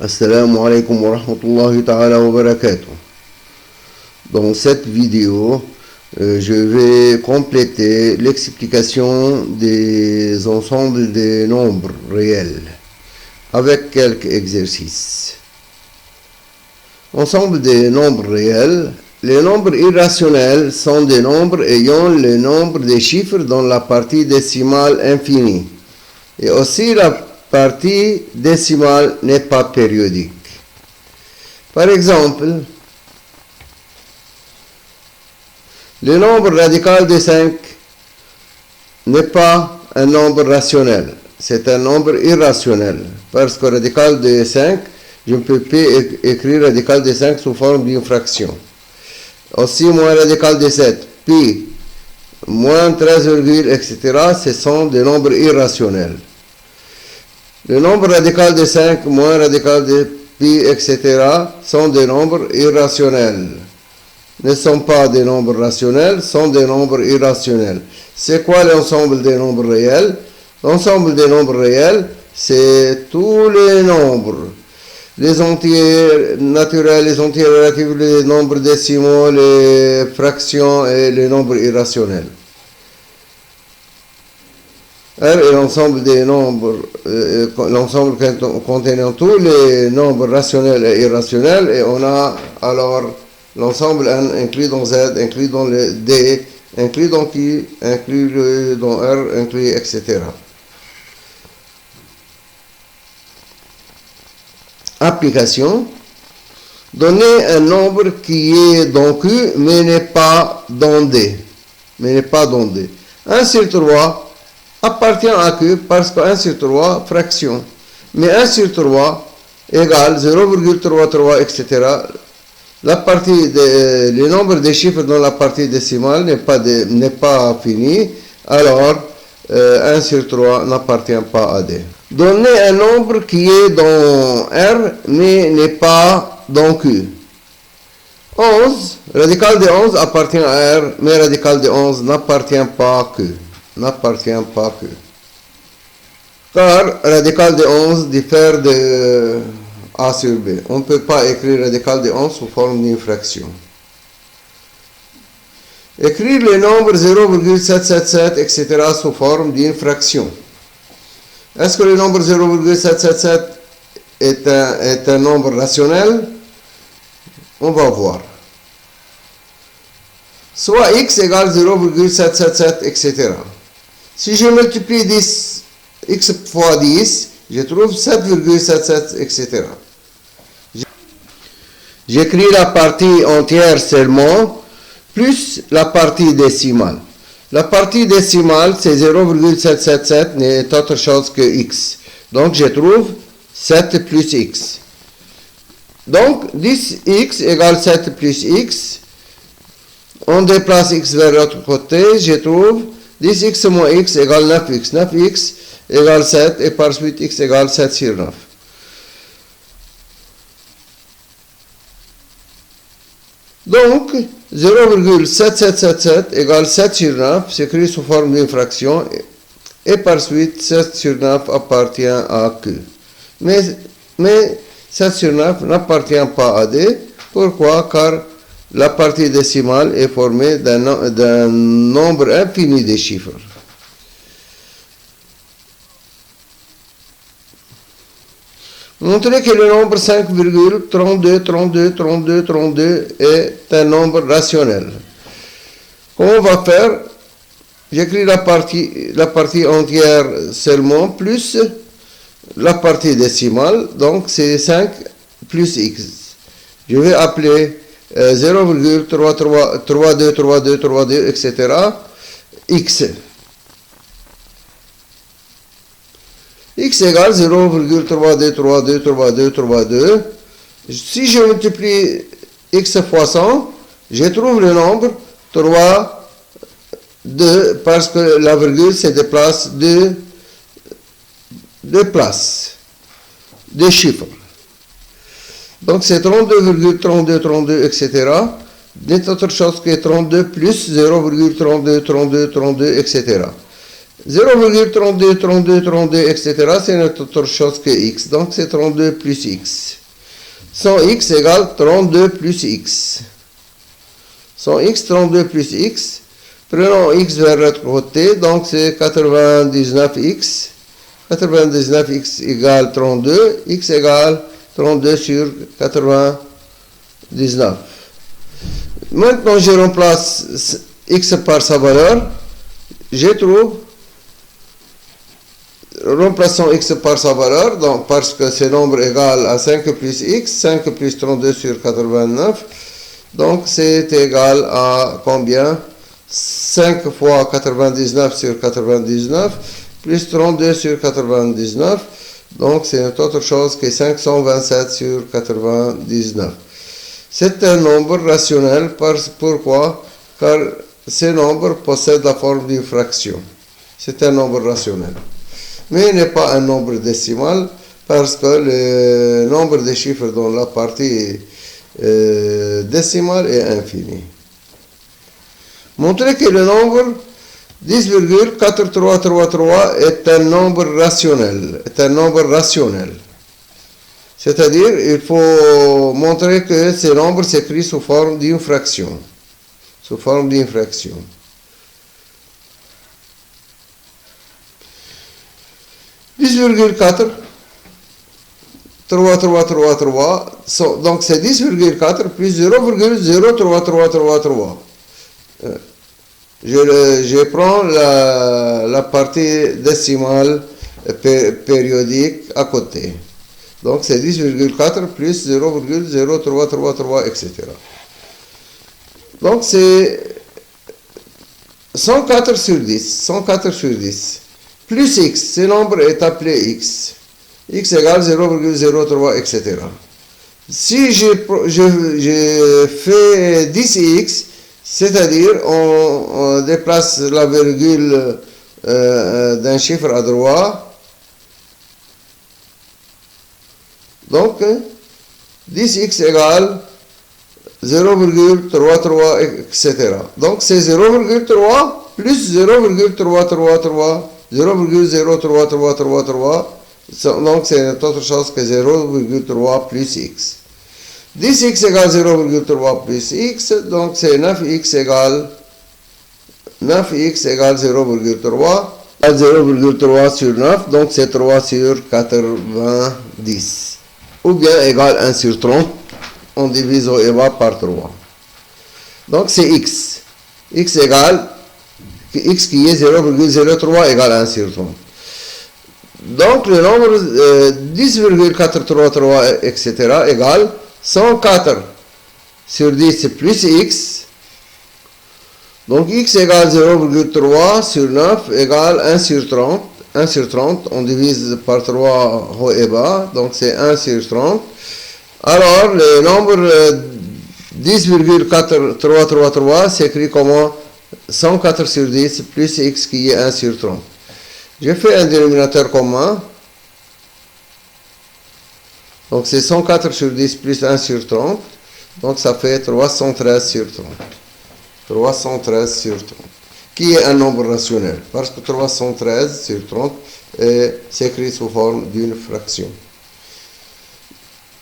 Assalamu alaikum wa rahmatullahi ta'ala wa barakatuh. Dans cette vidéo, je vais compléter l'explication des ensembles des nombres réels avec quelques exercices. Ensemble des nombres réels. Les nombres irrationnels sont des nombres ayant le nombre des chiffres dans la partie décimale infinie. Et aussi la partie décimale n'est pas périodique. Par exemple, le nombre radical de 5 n'est pas un nombre rationnel, c'est un nombre irrationnel. Parce que radical de 5, je ne peux pas écrire radical de 5 sous forme d'une fraction. Aussi, moins radical de 7, pi, moins 13, etc., ce sont des nombres irrationnels. Le nombre radical de 5 moins radical de pi, etc. sont des nombres irrationnels. Ne sont pas des nombres rationnels, sont des nombres irrationnels. C'est quoi l'ensemble des nombres réels? L'ensemble des nombres réels, c'est tous les nombres. Les entiers naturels, les entiers relatifs, les nombres décimaux, les fractions et les nombres irrationnels. R est l'ensemble des nombres, l'ensemble contenant tous les nombres rationnels et irrationnels, et on a alors l'ensemble N inclus dans Z, inclus dans le D, inclus dans Q, inclus dans R, inclus, etc. Application. Donner un nombre qui est dans Q, mais n'est pas dans D. 1 sur 3 appartient à Q parce que 1 sur 3, fraction. Mais 1 sur 3 égale 0,33, etc. Le nombre des chiffres dans la partie décimale n'est pas fini. Alors, 1 sur 3 n'appartient pas à D. Donner un nombre qui est dans R, mais n'est pas dans Q. 11, radical de 11 appartient à R, mais radical de 11 n'appartient pas à Q. Car radical de 11 diffère de A sur B. On ne peut pas écrire radical de 11 sous forme d'une fraction. Écrire les nombres 0,777, etc. sous forme d'une fraction. Est-ce que le nombre 0,777 est un nombre rationnel? On va voir. Soit x égale 0,777, etc. Si je multiplie 10, x fois 10, je trouve 7,77, etc. J'écris la partie entière seulement, plus la partie décimale. La partie décimale, c'est 0,777, n'est autre chose que x. Donc, je trouve 7 plus x. Donc, 10x égale 7 plus x. On déplace x vers l'autre côté, je trouve 10x moins x égale 9x. 9x égale 7 et par suite x égale 7 sur 9. Donc, 0,7777 égale 7 sur 9, s'écrit sous forme d'une fraction, et par suite 7 sur 9 appartient à Q. Mais 7 sur 9 n'appartient pas à D. Pourquoi? Car la partie décimale est formée d'un nombre infini de chiffres. Montrer que le nombre 5,32 est un nombre rationnel. Comment on va faire? J'écris la partie entière seulement, plus la partie décimale, donc c'est 5 plus x. Je vais appeler 0,32, etc. x. X égale 0,32. Si je multiplie x fois 100, je trouve le nombre 2 parce que la virgule se déplace de place, de chiffres. Donc c'est 32,32, etc. N'est autre chose que 32 plus 0,32, etc. 0,32, 32, 32, etc. C'est une autre chose que x. Donc c'est 32 plus x. 100x égale 32 plus x. 100x, 32 plus x. Prenons x vers l'autre côté. Donc c'est 99x. 99x égale 32. X égale 32 sur 99. Maintenant je remplace x par sa valeur. Je trouve, remplaçons x par sa valeur, donc parce que ce nombre égal à 5 plus x, 5 plus 32 sur 89, donc c'est égal à combien? 5 fois 99 sur 99, plus 32 sur 99, donc c'est une autre chose que 527 sur 99. C'est un nombre rationnel, pourquoi? Car ce nombre possède la forme d'une fraction. C'est un nombre rationnel. Mais il n'est pas un nombre décimal parce que le nombre de chiffres dans la partie décimale est infini. Montrez que le nombre 10,4333 est un nombre rationnel. C'est-à-dire, il faut montrer que ce nombre s'écrit sous forme d'une fraction. 10,4 3333, donc c'est 10,4 plus 0,03333. Je prends la partie décimale périodique à côté. Donc c'est 10,4 plus 0,0333, etc. Donc c'est 104 sur 10. 104 sur 10. Plus x, ce nombre est appelé x. X égale 0,03, etc. Si je fais 10x, c'est-à-dire on déplace la virgule d'un chiffre à droite, donc 10x égale 0,33, etc. Donc c'est 0,3 plus 0,333, 0,03333, donc c'est une autre chose que 0,3 plus x. 10x égale 0,3 plus x, donc c'est 9x égale 0,3. 0,3 sur 9, donc c'est 3 sur 90. Ou bien égale 1 sur 30, on divise au et bas par 3. Donc c'est x. X égale, x qui est 0,03 égale 1 sur 30. Donc le nombre 10,433, etc. égale 104 sur 10 plus x. Donc x égale 0,3 sur 9 égale 1 sur 30. 1 sur 30, on divise par 3 haut et bas, donc c'est 1 sur 30. Alors le nombre 10,4333 s'écrit comment? 104 sur 10 plus x qui est 1 sur 30. Je fais un dénominateur commun. Donc c'est 104 sur 10 plus 1 sur 30. Donc ça fait 313 sur 30. 313 sur 30. Qui est un nombre rationnel. Parce que 313 sur 30 s'écrit sous forme d'une fraction.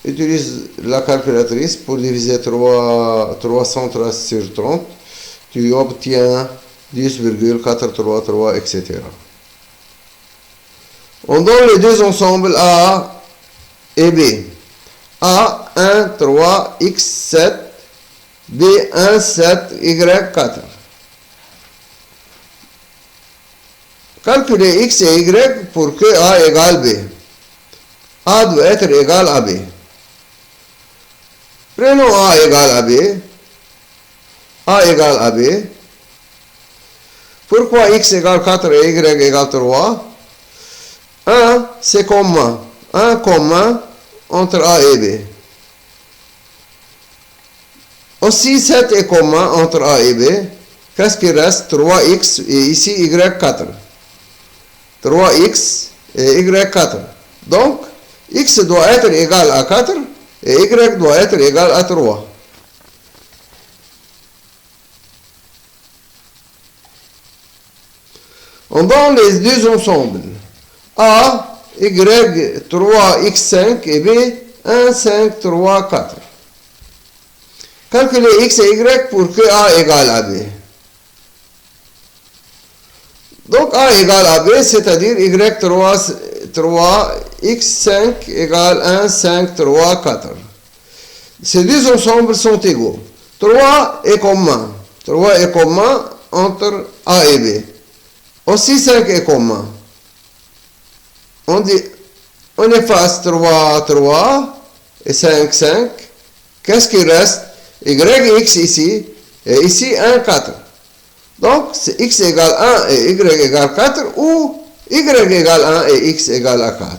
Utilise la calculatrice pour diviser 313 sur 30. Tu obtiens 10,433, etc. On donne les deux ensembles A et B. A 1, 3, X 7, B 1, 7, Y 4. Calculez X et Y pour que A égale B. A doit être égal à B. Prenons A égale à B. A égale à B. Pourquoi X égale 4 et Y égale 3? 1, c'est commun. 1 commun entre A et B. Aussi 7 est commun entre A et B. Qu'est-ce qui reste? 3x et ici Y4. 3x et Y4. Donc, x doit être égal à 4 et Y doit être égal à 3. On donne les deux ensembles. A, Y, 3, X5 et B, 1, 5, 3, 4. Calculez X et Y pour que A égale à B. Donc A égale à B, c'est-à-dire Y3, 3, X5 égale 1, 5, 3, 4. Ces deux ensembles sont égaux. 3 est commun. 3 est commun entre A et B. Aussi 5 est commun. On efface 3, 3 et 5, 5. Qu'est-ce qui reste? Y, X ici, et ici 1, 4. Donc, c'est X égale 1 et Y égale 4 ou Y égale 1 et X égale à 4.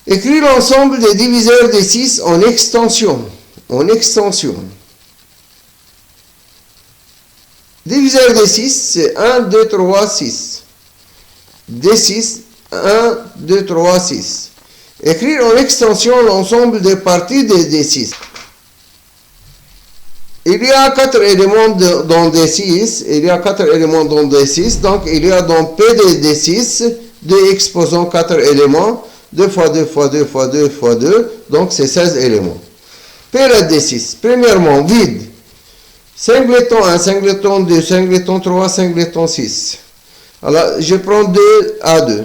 Écris l'ensemble des diviseurs de 6 en extension. En extension. Diviseur de 6, c'est 1, 2, 3, 6. D6, 1, 2, 3, 6. Écrire en extension l'ensemble des parties de D6. Il y a 4 éléments dans D6. Il y a 4 éléments dans D6. Donc, il y a dans P de D6 2 exposants 4 éléments. 2 fois 2 fois 2 fois 2 fois 2. Donc, c'est 16 éléments. P de D6. Premièrement, vide. Singleton 1, singleton 2, singleton 3, singleton 6. Alors, je prends 2 à 2.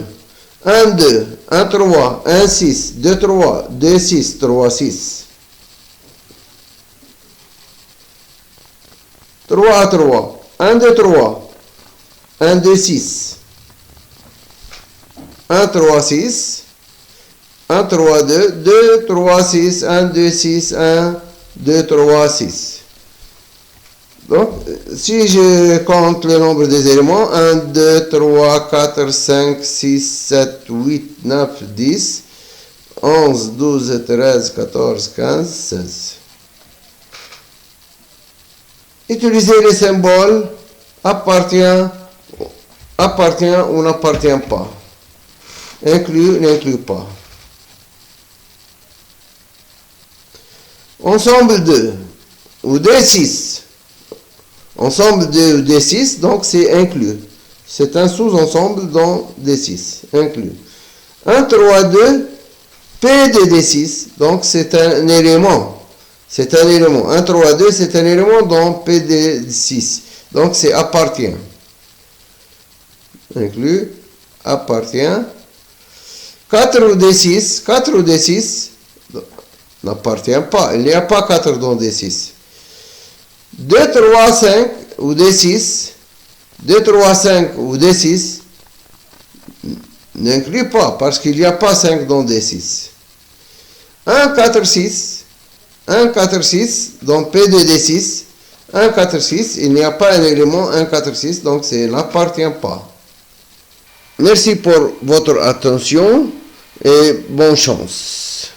1, 2, 1, 3, 1, 6, 2, 3, 2, 6, 3, 6. 3 à 3, 1, 2, 3, 1, 2, 6. 1, 3, 6. 1, 3, 2, 2, 3, 6, 1, 2, 6, 1, 2, 3, 6. Donc, si je compte le nombre des éléments, 1, 2, 3, 4, 5, 6, 7, 8, 9, 10, 11, 12, 13, 14, 15, 16. Utilisez les symboles appartient ou n'appartient pas. Inclut, n'inclut pas. Ensemble 2 ou D6. Ensemble de D6, donc c'est inclus. C'est un sous-ensemble dans D6, inclus. 1, 3, 2, P de D6, donc c'est un élément. C'est un élément. 1, 3, 2, c'est un élément dans P de 6. Donc c'est appartient. Inclus, appartient. 4 ou D6, 4 ou D6 n'appartient pas. Il n'y a pas 4 dans D6. 2, 3, 5 ou D6, 2, 3, 5 ou D6 n'inclut pas parce qu'il n'y a pas 5 dans D6. 1, 4, 6, 1, 4, 6 dans P de D6, 1, 4, 6, il n'y a pas un élément 1, 4, 6, donc ça n'appartient pas. Merci pour votre attention et bonne chance.